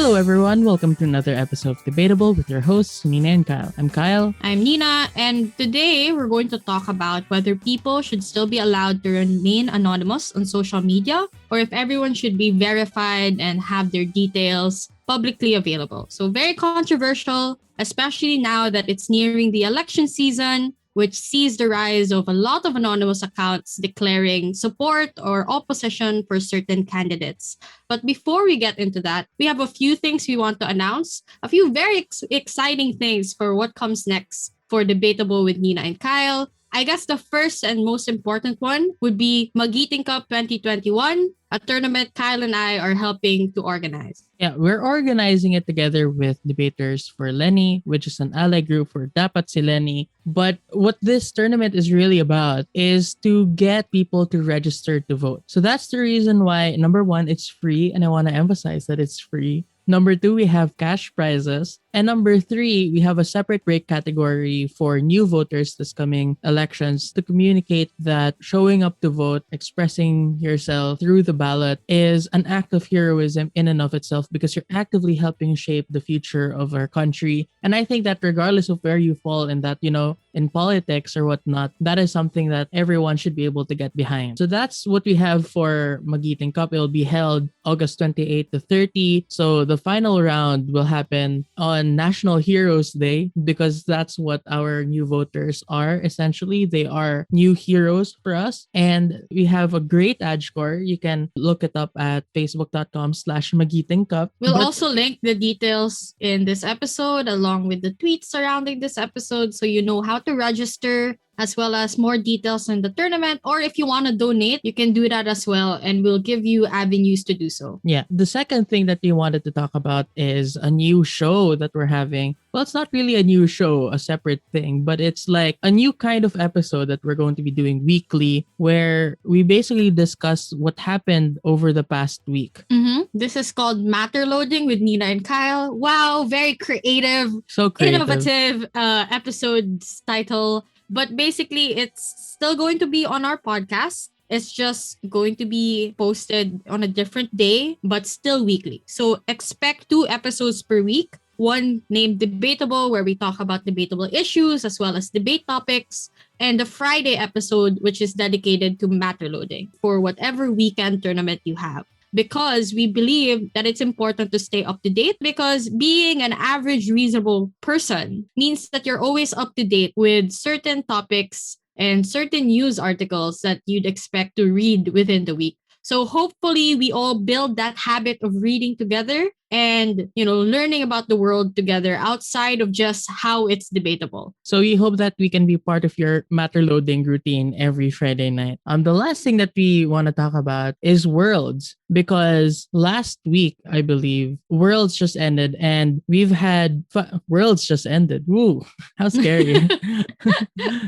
Hello, everyone. Welcome to another episode of Debatable with your hosts, Nina and Kyle. I'm Kyle. I'm Nina, and today we're going to talk about whether people should still be allowed to remain anonymous on social media or if everyone should be verified and have their details publicly available. So, very controversial, especially now that it's nearing the election season, which sees the rise of a lot of anonymous accounts declaring support or opposition for certain candidates. But before we get into that, we have a few things we want to announce, a few very exciting things for what comes next for Debatable with Nina and Kyle. I guess the first and most important one would be Magiting Cup 2021, a tournament Kyle and I are helping to organize. Yeah, we're organizing it together with Debaters for Lenny, which is an ally group for Dapat Si Lenny. But what this tournament is really about is to get people to register to vote. So that's the reason why, number one, it's free. And I want to emphasize that it's free. Number two, we have cash prizes. And number three, we have a separate break category for new voters this coming elections to communicate that showing up to vote, expressing yourself through the ballot is an act of heroism in and of itself because you're actively helping shape the future of our country. And I think that regardless of where you fall in that, in politics or whatnot, that is something that everyone should be able to get behind. So that's what we have for Magiting Cup. It will be held August 28 to 30. So the final round will happen on National Heroes Day because that's what our new voters are. Essentially, they are new heroes for us. And we have a great ad score. You can look it up at facebook.com/Magiting Cup. We'll also link the details in this episode along with the tweets surrounding this episode so you know how to register, as well as more details on the tournament. Or if you want to donate, you can do that as well, and we'll give you avenues to do so. Yeah. The second thing that we wanted to talk about is a new show that we're having. Well, it's not really a new show, a separate thing, but it's like a new kind of episode that we're going to be doing weekly where we basically discuss what happened over the past week. This is called Matter Loading with Nina and Kyle. Wow, very creative, So creative. innovative episode's title. But basically, it's still going to be on our podcast. It's just going to be posted on a different day, but still weekly. So expect 2 episodes per week. One named Debatable, where we talk about debatable issues as well as debate topics. And the Friday episode, which is dedicated to matter loading for whatever weekend tournament you have. Because we believe that it's important to stay up to date, because being an average reasonable person means that you're always up to date with certain topics and certain news articles that you'd expect to read within the week. So hopefully we all build that habit of reading together and, learning about the world together outside of just how it's debatable. So we hope that we can be part of your matter loading routine every Friday night. The last thing that we want to talk about is Worlds, because last week, I believe, Worlds just ended and we've had Worlds just ended. Woo, how scary.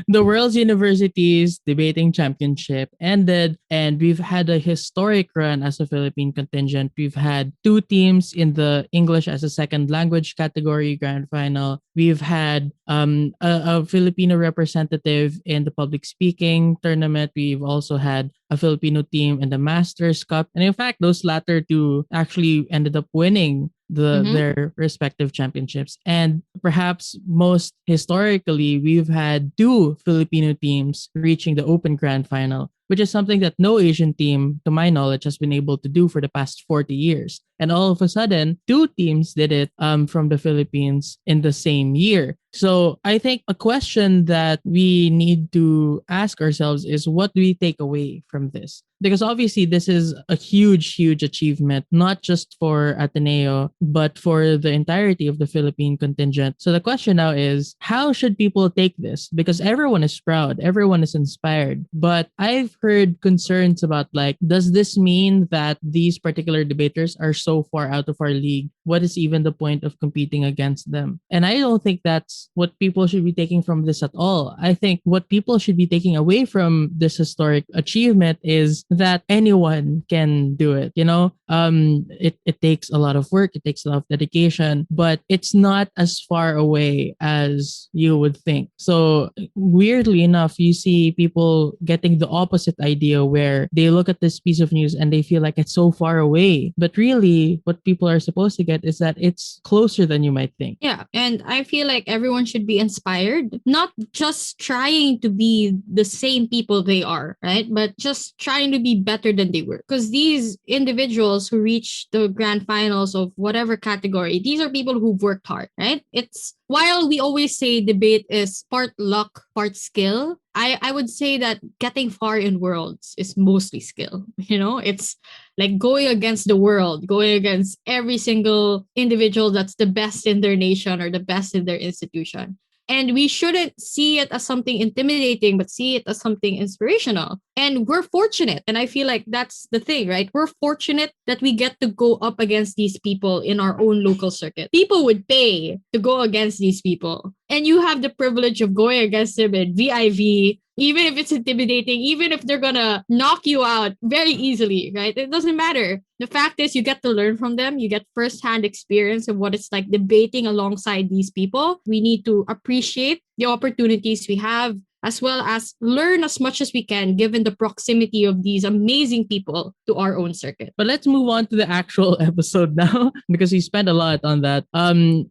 The Worlds Universities Debating Championship ended and we've had a historic run as a Philippine contingent. We've had 2 teams in the English as a second language category grand final. We've had a Filipino representative in the public speaking tournament. We've also had a Filipino team in the Masters Cup. And in fact, those latter 2 actually ended up winning their respective championships. And perhaps most historically, we've had 2 Filipino teams reaching the Open Grand Final, which is something that no Asian team, to my knowledge, has been able to do for the past 40 years. And all of a sudden, 2 teams did it from the Philippines in the same year. So I think a question that we need to ask ourselves is, what do we take away from this? Because obviously this is a huge, huge achievement, not just for Ateneo, but for the entirety of the Philippine contingent. So the question now is, how should people take this? Because everyone is proud, everyone is inspired. But I've heard concerns about, does this mean that these particular debaters are so far out of our league? What is even the point of competing against them? And I don't think that's what people should be taking from this at all. I think what people should be taking away from this historic achievement is that anyone can do it. It takes a lot of work, it takes a lot of dedication, but it's not as far away as you would think. So weirdly enough, you see people getting the opposite idea where they look at this piece of news and they feel like it's so far away. But really, what people are supposed to get is that it's closer than you might think. Yeah, and I feel like everyone should be inspired, not just trying to be the same people they are, right? But just trying to be better than they were. Because these individuals who reach the grand finals of whatever category, these are people who've worked hard, right? It's while we always say debate is part luck, part skill, I would say that getting far in worlds is mostly skill. It's like going against the world, going against every single individual that's the best in their nation or the best in their institution. And we shouldn't see it as something intimidating, but see it as something inspirational. And we're fortunate. And I feel like that's the thing, right? We're fortunate that we get to go up against these people in our own local circuit. People would pay to go against these people. And you have the privilege of going against them in VIV, even if it's intimidating, even if they're gonna knock you out very easily, right? It doesn't matter. The fact is, you get to learn from them. You get firsthand experience of what it's like debating alongside these people. We need to appreciate the opportunities we have, as well as learn as much as we can given the proximity of these amazing people to our own circuit. But let's move on to the actual episode now because we spent a lot on that.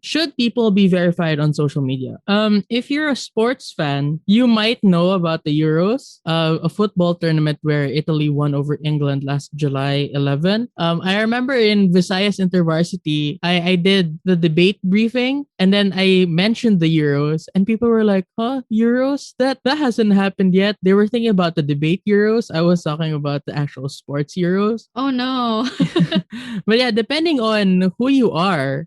Should people be verified on social media? If you're a sports fan, you might know about the Euros, a football tournament where Italy won over England last July 11. I remember in Visayas Intervarsity, I did the debate briefing and then I mentioned the Euros and people were like, huh, Euros? That hasn't happened yet. They were thinking about the debate Euros. I was talking about the actual sports Euros. Oh no. But yeah, depending on who you are,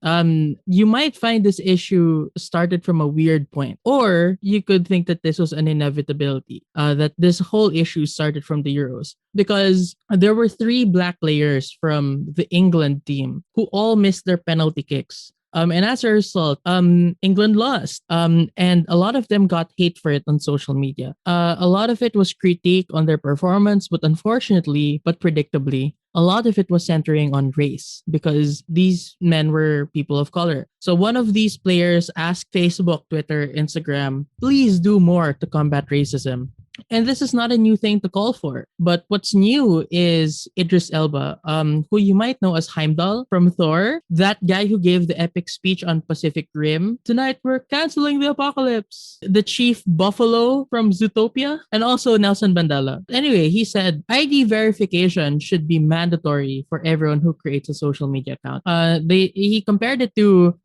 you might find this issue started from a weird point, or you could think that this was an inevitability. That this whole issue started from the Euros because there were three black players from the England team who all missed their penalty kicks. And as a result, England lost. And a lot of them got hate for it on social media. A lot of it was critique on their performance, but unfortunately, but predictably, a lot of it was centering on race because these men were people of color. So one of these players asked Facebook, Twitter, Instagram, please do more to combat racism. And this is not a new thing to call for. But what's new is Idris Elba, who you might know as Heimdall from Thor, that guy who gave the epic speech on Pacific Rim. Tonight we're canceling the apocalypse. The chief Buffalo from Zootopia, and also Nelson Mandela. Anyway, he said ID verification should be mandatory for everyone who creates a social media account. He compared it to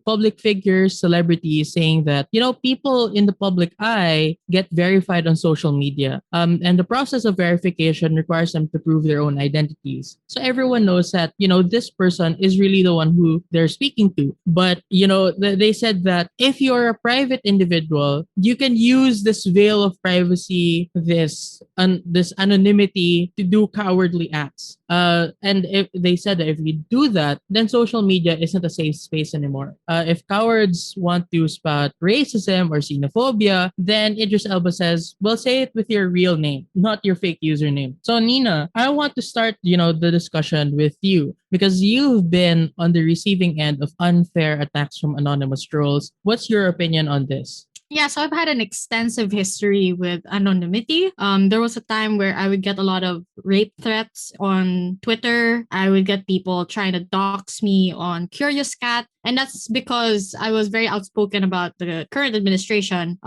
public figures, celebrities, saying that people in the public eye get verified on social media. And the process of verification requires them to prove their own identities. So everyone knows that, this person is really the one who they're speaking to. But, they said that if you're a private individual, you can use this veil of privacy, this anonymity to do cowardly acts. And if they said that if you do that, then social media isn't a safe space anymore. If cowards want to spout racism or xenophobia, then Idris Elba says, well, say it with your real name, not your fake username. So Nina, I want to start, the discussion with you because you've been on the receiving end of unfair attacks from anonymous trolls. What's your opinion on this? Yeah, so I've had an extensive history with anonymity. There was a time where I would get a lot of rape threats on Twitter. I would get people trying to dox me on Curious Cat. And that's because I was very outspoken about the current administration,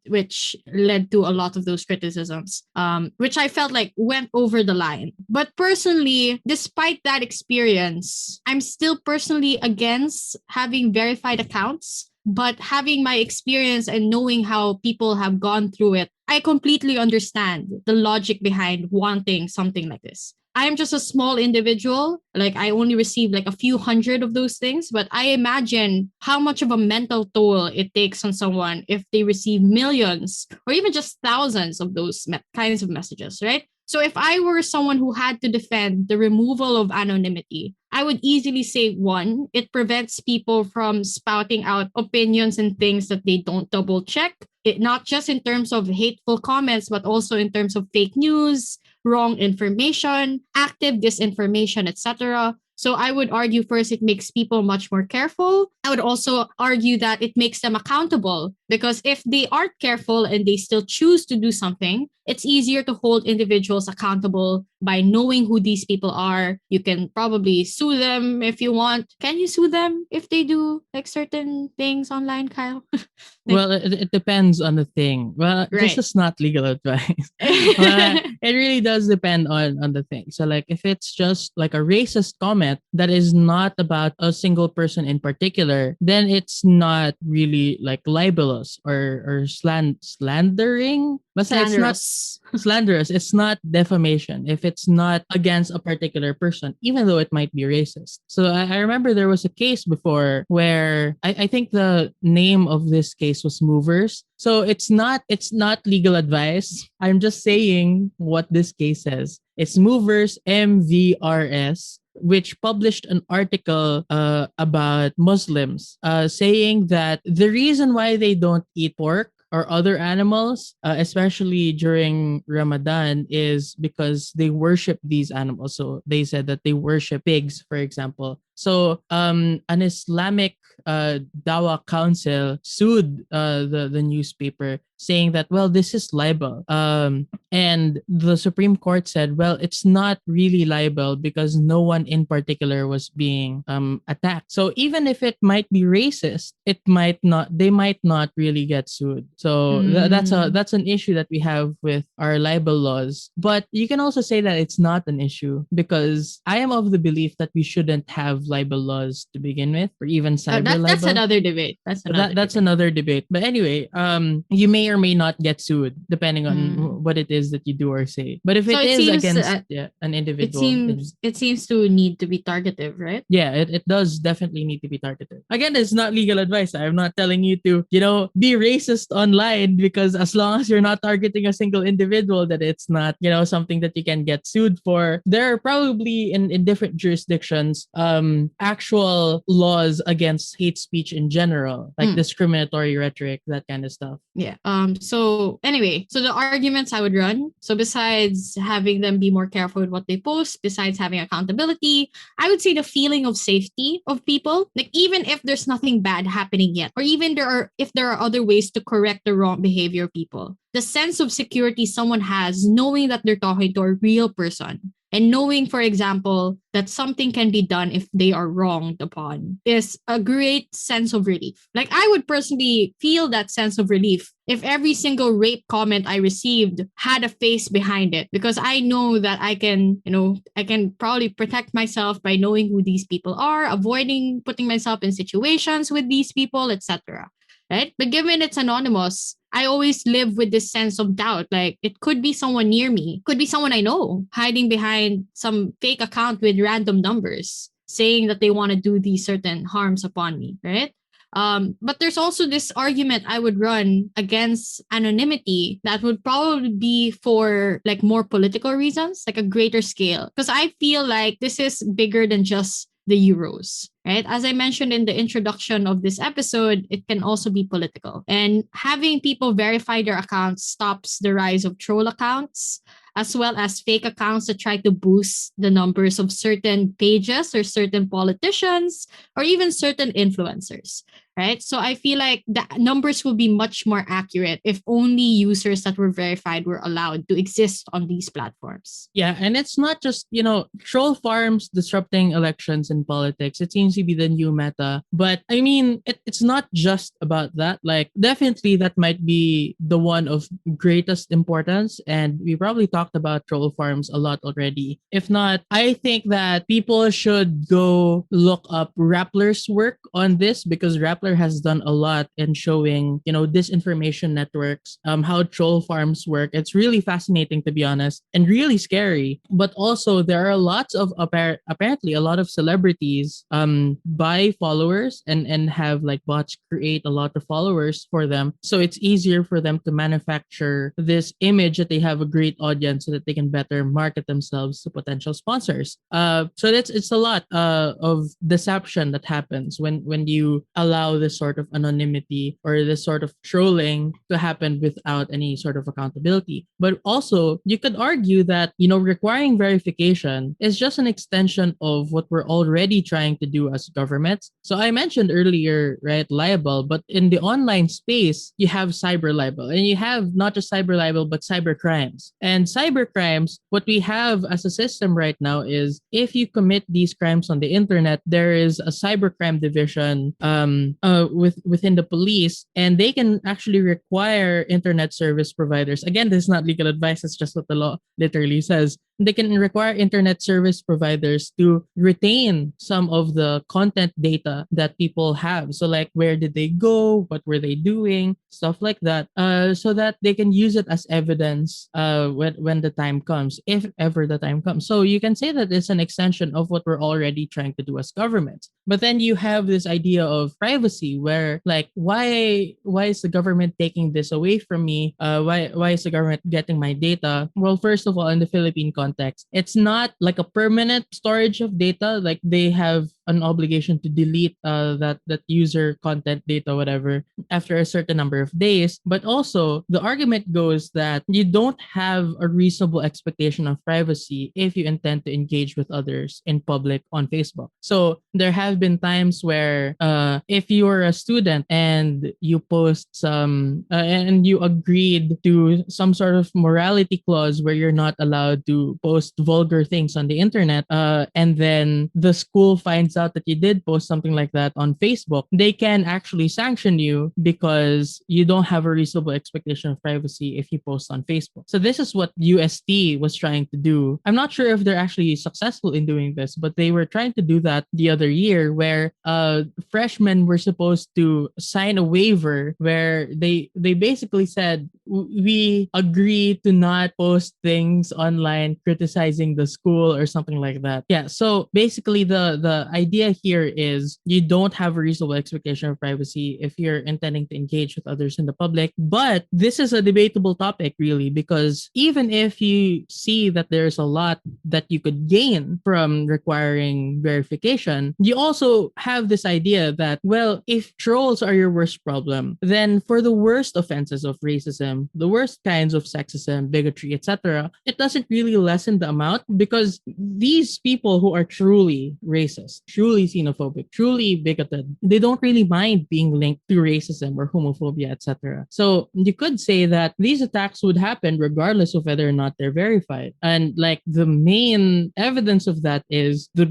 which led to a lot of those criticisms, which I felt like went over the line. But personally, despite that experience, I'm still personally against having verified accounts. But having my experience and knowing how people have gone through it, I completely understand the logic behind wanting something like this. I'm just a small individual. Like I only received like a few hundred of those things, but I imagine how much of a mental toll it takes on someone if they receive millions or even just thousands of those kinds of messages, right? So if I were someone who had to defend the removal of anonymity, I would easily say one, it prevents people from spouting out opinions and things that they don't double check. It not just in terms of hateful comments, but also in terms of fake news, wrong information, active disinformation, etc. So I would argue first it makes people much more careful. I would also argue that it makes them accountable because if they aren't careful and they still choose to do something, it's easier to hold individuals accountable by knowing who these people are. You can probably sue them if you want. Can you sue them if they do like certain things online, Kyle? Like, Well, it depends on the thing. Well, this right. is not legal advice. Well, it really does depend on the thing. So, like, if it's just like a racist comment that is not about a single person in particular, then it's not really like libelous or slandering. Basta it's not Slanderous. slanderous. It's not defamation if it's not against a particular person, even though it might be racist. So I remember there was a case before where I think the name of this case was Movers. So it's not legal advice. I'm just saying what this case says. It's Movers MVRS, which published an article about Muslims saying that the reason why they don't eat pork or other animals, especially during Ramadan, is because they worship these animals. So they said that they worship pigs, for example. So an Islamic Dawa Council sued the newspaper saying that, well, this is libel. And the Supreme Court said, well, it's not really libel because no one in particular was being attacked. So even if it might be racist, they might not really get sued. So Mm. that's an issue that we have with our libel laws. But you can also say that it's not an issue because I am of the belief that we shouldn't have libel laws to begin with, or even cyber That's libel. another debate. That's another That's debate. another debate. But anyway, you may or may not get sued depending on Mm. what it is that you do or say. But if So it it is seems against an it individual, then seems it seems to need to be targeted, right? yeah, it does definitely need to be targeted. Again, it's not legal advice. I'm not telling you to, be racist online because as long as you're not targeting a single individual, that it's not, something that you can get sued for. There are probably in different jurisdictions, actual laws against hate speech in general, like Mm. discriminatory rhetoric, that kind of stuff. Yeah. So anyway, so the arguments I would run. So besides having them be more careful with what they post, besides having accountability, I would say the feeling of safety of people. Like even if there's nothing bad happening yet, or even if there are other ways to correct the wrong behavior of people, the sense of security someone has knowing that they're talking to a real person and knowing, for example, that something can be done if they are wronged upon is a great sense of relief. Like, I would personally feel that sense of relief if every single rape comment I received had a face behind it, because I know that I can probably protect myself by knowing who these people are, avoiding putting myself in situations with these people, etc. Right? But given it's anonymous, I always live with this sense of doubt. Like, it could be someone near me, could be someone I know, hiding behind some fake account with random numbers, saying that they want to do these certain harms upon me, right? But there's also this argument I would run against anonymity that would probably be for like more political reasons, like a greater scale. Because I feel like this is bigger than just the Euros, right? As I mentioned in the introduction of this episode, it can also be political. And having people verify their accounts stops the rise of troll accounts, as well as fake accounts that try to boost the numbers of certain pages or certain politicians or even certain influencers, right? So I feel like the numbers will be much more accurate if only users that were verified were allowed to exist on these platforms. Yeah, and it's not just, troll farms disrupting elections and politics. It seems to be the new meta. But I mean, it's not just about that. Like, definitely that might be the one of greatest importance. And we probably talked about troll farms a lot already. If not, I think that people should go look up Rappler's work on this because Rappler has done a lot in showing, disinformation networks, how troll farms work. It's really fascinating, to be honest, and really scary. But also, there are lots of apparently a lot of celebrities buy followers and have like bots create a lot of followers for them. So it's easier for them to manufacture this image that they have a great audience so that they can better market themselves to potential sponsors. So it's a lot of deception that happens when you allow allow this sort of anonymity or this sort of trolling to happen without any sort of accountability. But also, you could argue that, requiring verification is just an extension of what we're already trying to do as governments. So I mentioned earlier, right, libel, but in the online space, you have cyber libel and you have not just cyber libel, but cyber crimes. And cyber crimes, what we have as a system right now is if you commit these crimes on the internet, there is a cybercrime division within the police, and they can actually require internet service providers. Again, this is not legal advice, it's just what the law literally says. They can require internet service providers to retain some of the content data that people have. So, like, where did they go? What were they doing? Stuff like that. So that they can use it as evidence when the time comes, if ever the time comes. So you can say that it's an extension of what we're already trying to do as governments. But then you have this idea of privacy, where, like, why is the government taking this away from me? Why is the government getting my data? Well, first of all, in the Philippine context, it's not like a permanent storage of data. Like, they have an obligation to delete that user content data, whatever, after a certain number of days. But also, the argument goes that you don't have a reasonable expectation of privacy if you intend to engage with others in public on Facebook. So there have been times where if you're a student and you post some and you agreed to some sort of morality clause where you're not allowed to post vulgar things on the internet, and then the school finds out that you did post something like that on Facebook, they can actually sanction you because you don't have a reasonable expectation of privacy if you post on Facebook. So this is what UST was trying to do. I'm not sure if they're actually successful in doing this, but they were trying to do that the other year, where freshmen were supposed to sign a waiver where they basically said, we agree to not post things online criticizing the school or something like that. Yeah, so basically the idea here is you don't have a reasonable expectation of privacy if you're intending to engage with others in the public. But this is a debatable topic, really, because even if you see that there's a lot that you could gain from requiring verification, you also have this idea that, well, if trolls are your worst problem, then for the worst offenses of racism, the worst kinds of sexism, bigotry, etc., it doesn't really lessen the amount, because these people who are truly racist, truly xenophobic, truly bigoted, they don't really mind being linked to racism or homophobia, etc. So you could say that these attacks would happen regardless of whether or not they're verified. And, like, the main evidence of that is the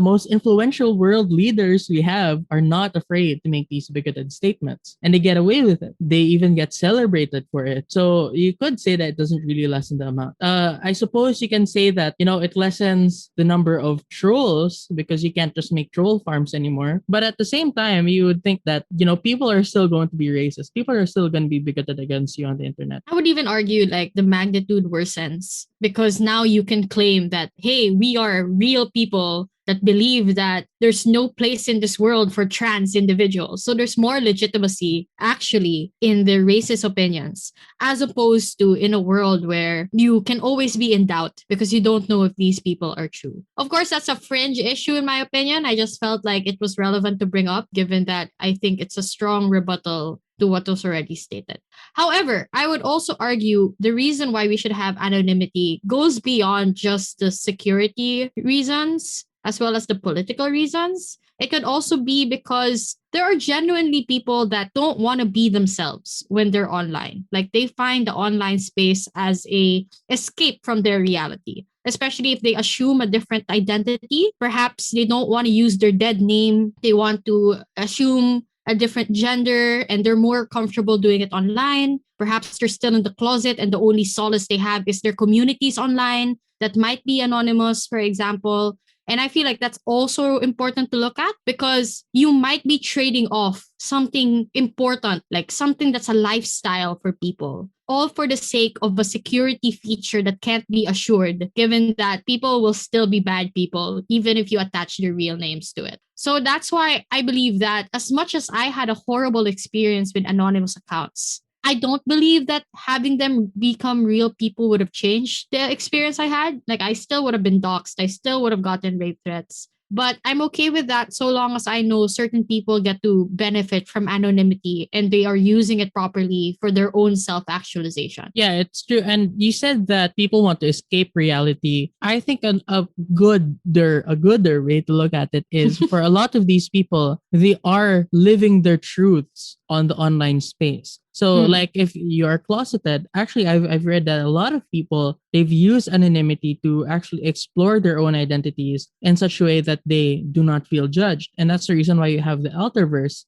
most influential world leaders we have are not afraid to make these bigoted statements, and they get away with it. They even get celebrated for it. So you could say that it doesn't really lessen the amount. I suppose you can say that, it lessens the number of trolls because you can't just make troll farms anymore. But at the same time, you would think that, people are still going to be racist. People are still going to be bigoted against you on the internet. I would even argue like the magnitude worsens because now you can claim that, hey, we are real people that believe that there's no place in this world for trans individuals. So there's more legitimacy actually in the racist opinions, as opposed to in a world where you can always be in doubt because you don't know if these people are true. Of course, that's a fringe issue in my opinion. I just felt like it was relevant to bring up, given that I think it's a strong rebuttal to what was already stated. However, I would also argue the reason why we should have anonymity goes beyond just the security reasons as well as the political reasons. It could also be because there are genuinely people that don't want to be themselves when they're online. Like they find the online space as a escape from their reality, especially if they assume a different identity. Perhaps they don't want to use their dead name. They want to assume a different gender and they're more comfortable doing it online. Perhaps they're still in the closet and the only solace they have is their communities online that might be anonymous, for example. And I feel like that's also important to look at because you might be trading off something important, like something that's a lifestyle for people, all for the sake of a security feature that can't be assured, given that people will still be bad people, even if you attach their real names to it. So that's why I believe that as much as I had a horrible experience with anonymous accounts, I don't believe that having them become real people would have changed the experience I had. Like, I still would have been doxxed. I still would have gotten rape threats. But I'm okay with that so long as I know certain people get to benefit from anonymity and they are using it properly for their own self actualization. Yeah, it's true. And you said that people want to escape reality. I think a gooder way to look at it is for a lot of these people, they are living their truths on the online space. So Mm. like if you are closeted, actually I've read that a lot of people they've used anonymity to actually explore their own identities in such a way that they do not feel judged. And that's the reason why you have the Outerverse,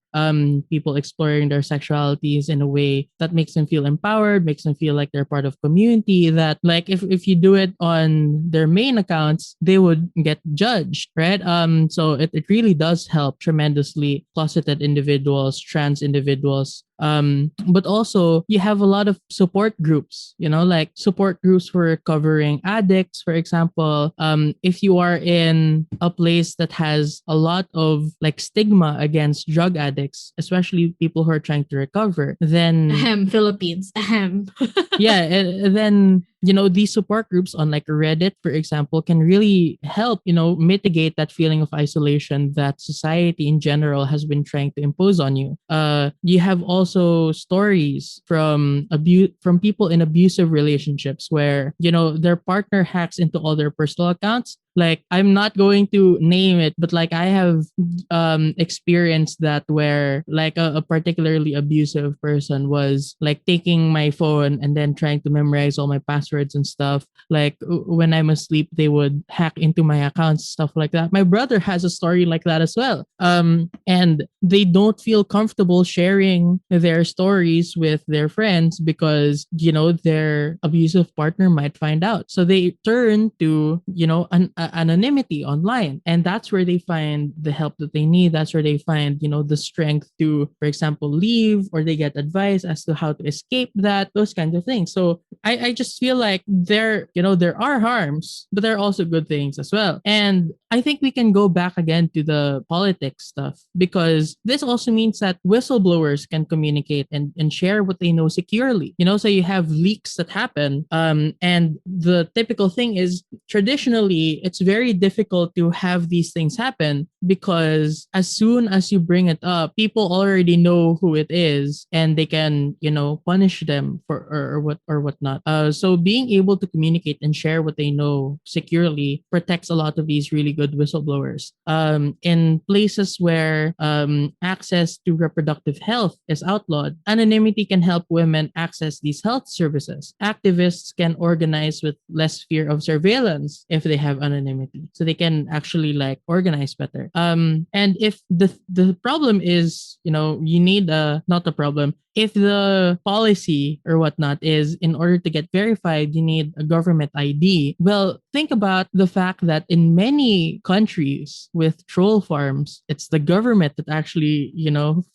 people exploring their sexualities in a way that makes them feel empowered, makes them feel like they're part of community. That like if you do it on their main accounts, they would get judged, right? So it really does help tremendously closeted individuals, trans individuals, but also you have a lot of support groups, like support groups for recovering addicts, for example. If you are in a place that has a lot of like stigma against drug addicts, especially people who are trying to recover, then Ahem, Philippines. Ahem. yeah, and then these support groups on like Reddit, for example, can really help mitigate that feeling of isolation that society in general has been trying to impose on you. You have also stories from people in abusive relationships where their partner hacks into all their personal accounts. Like I'm not going to name it, but like I have experienced that where like a particularly abusive person was like taking my phone and then trying to memorize all my passwords and stuff. Like when I'm asleep, they would hack into my accounts, stuff like that. My brother has a story like that as well. And they don't feel comfortable sharing their stories with their friends because their abusive partner might find out. So they turn to anonymity online, and that's where they find the help that they need. That's where they find the strength to, for example, leave, or they get advice as to how to escape that, those kinds of things. So I just feel like there are harms, but there are also good things as well. And I think we can go back again to the politics stuff, because this also means that whistleblowers can communicate and share what they know securely. So you have leaks that happen, and the typical thing is traditionally it's very difficult to have these things happen, because as soon as you bring it up, people already know who it is and they can punish them for or whatnot. So being able to communicate and share what they know securely protects a lot of these really good whistleblowers. In places where access to reproductive health is outlawed, anonymity can help women access these health services. Activists can organize with less fear of surveillance if they have anonymity, so they can actually like organize better. And if the problem is, you need not the problem, if the policy or whatnot is in order to get verified, you need a government ID. Well, think about the fact that in many countries with troll farms, it's the government that actually,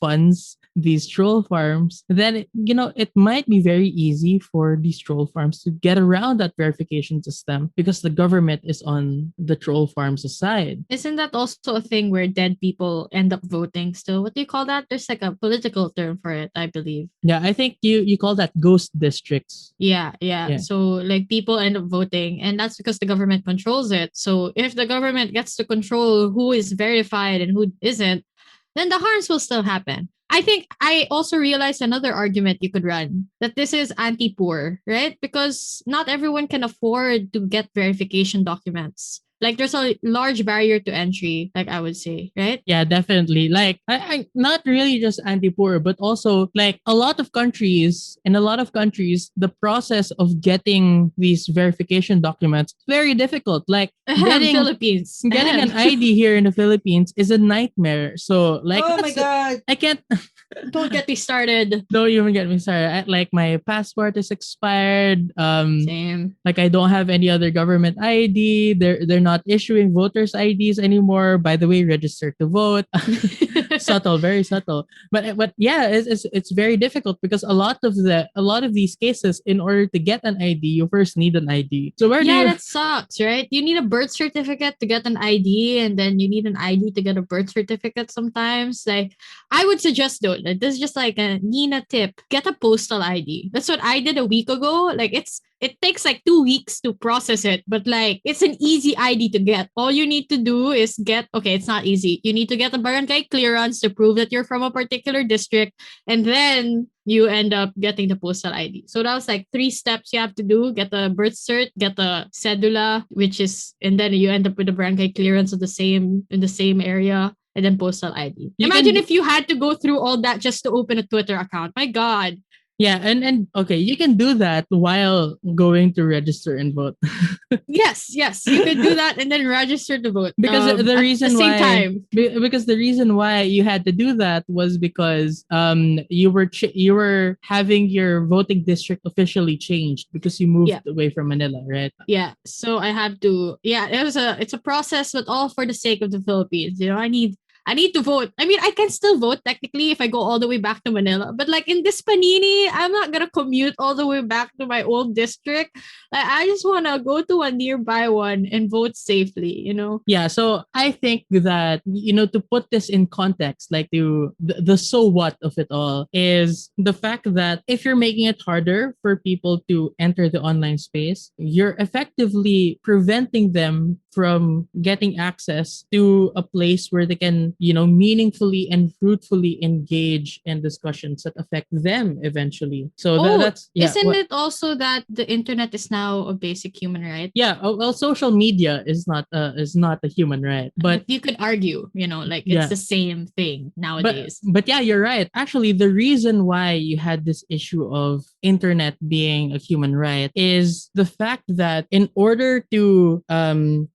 funds these troll farms. Then, it might be very easy for these troll farms to get around that verification system because the government is on the troll farms' side. Isn't that also a thing where dead people end up voting still? What do you call that? There's like a political term for it, I believe. Yeah, I think you call that ghost districts. Yeah. Yeah. So like people end up voting, and that's because the government controls it. So if the government gets to control who is verified and who isn't, then the harms will still happen. I think I also realized another argument you could run, that this is anti poor, right? Because not everyone can afford to get verification documents. Like there's a large barrier to entry, like I would say, right? Yeah, definitely. Like, I not really just anti-poor, but also like in a lot of countries, the process of getting these verification documents is very difficult. Like getting Philippines. getting an ID here in the Philippines is a nightmare. So like, Oh my god. I can't. Don't get me started. Don't even get me started. Like my passport is expired. Same. Like I don't have any other government ID. They're not issuing voters IDs anymore. By the way, register to vote. Subtle, very subtle. But yeah, it's very difficult because a lot of these cases, in order to get an ID, you first need an ID. So where do Yeah, you? that sucks, right? You need a birth certificate to get an ID, and then you need an ID to get a birth certificate sometimes. Like, I would suggest though, that this is just like a Nina tip. Get a postal ID. That's what I did a week ago. Like, it takes like 2 weeks to process it, but like it's an easy ID to get. All you need to do is okay, it's not easy. You need to get a barangay clearance to prove that you're from a particular district, and then you end up getting the postal ID. So that was like 3 steps you have to do: get the birth cert, get the cedula, and then you end up with the barangay clearance of in the same area, and then postal ID. You Imagine can if you had to go through all that just to open a Twitter account. My God. Yeah, and okay, you can do that while going to register and vote. Yes, you could do that and then register to vote. Because the At the reason same why time. because the reason why you had to do that was because you were having your voting district officially changed because you moved Yeah. away from Manila, right? Yeah, so I have to. Yeah, it's a process, but all for the sake of the Philippines. I need to vote. I mean, I can still vote technically if I go all the way back to Manila, but like in this panini, I'm not gonna commute all the way back to my old district. Like, I just wanna go to a nearby one and vote safely. Yeah, so I think that to put this in context, like the so what of it all is the fact that if you're making it harder for people to enter the online space, you're effectively preventing them from getting access to a place where they can, meaningfully and fruitfully engage in discussions that affect them eventually. So Oh, that's yeah. isn't it also that the internet is now a basic human right? Yeah, well, social media is not a human right, but But you could argue, like it's yeah, the same thing but nowadays. but yeah, you're right. Actually, the reason why you had this issue of internet being a human right is the fact that in order to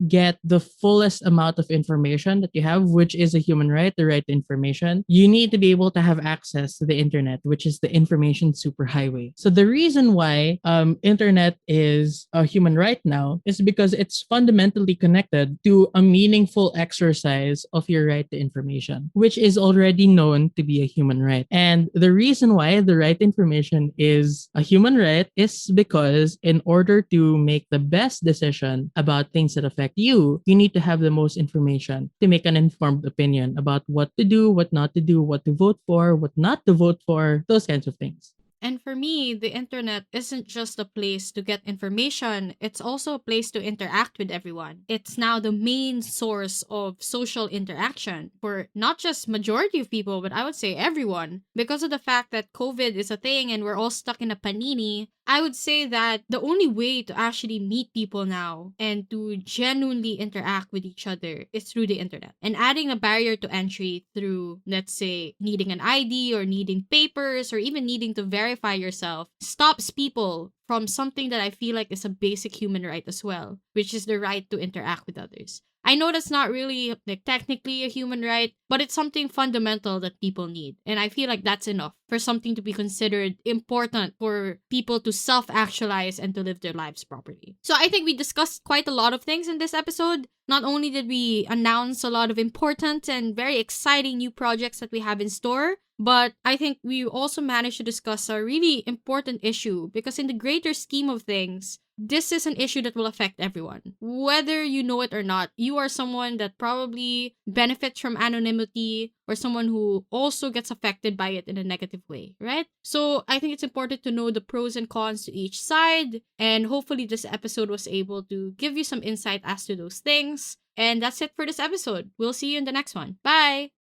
get the fullest amount of information that you have, which is a human right, the right to information, you need to be able to have access to the internet, which is the information superhighway. So the reason why internet is a human right now is because it's fundamentally connected to a meaningful exercise of your right to information, which is already known to be a human right. And the reason why the right to information is a human right is because in order to make the best decision about things that affect you, you need to have the most information to make an informed opinion about what to do, what not to do, what to vote for, what not to vote for, those kinds of things. And for me, the internet isn't just a place to get information, it's also a place to interact with everyone. It's now the main source of social interaction for not just majority of people, but I would say everyone. Because of the fact that COVID is a thing and we're all stuck in a panini, I would say that the only way to actually meet people now and to genuinely interact with each other is through the internet. And adding a barrier to entry through, let's say, needing an ID or needing papers or even needing to verify yourself stops people from something that I feel like is a basic human right as well, which is the right to interact with others. I know that's not really like technically a human right, but it's something fundamental that people need. And I feel like that's enough for something to be considered important for people to self-actualize and to live their lives properly. So I think we discussed quite a lot of things in this episode. Not only did we announce a lot of important and very exciting new projects that we have in store, but I think we also managed to discuss a really important issue because in the greater scheme of things, this is an issue that will affect everyone. Whether you know it or not, you are someone that probably benefits from anonymity or someone who also gets affected by it in a negative way, right? So I think it's important to know the pros and cons to each side. And hopefully this episode was able to give you some insight as to those things. And that's it for this episode. We'll see you in the next one. Bye!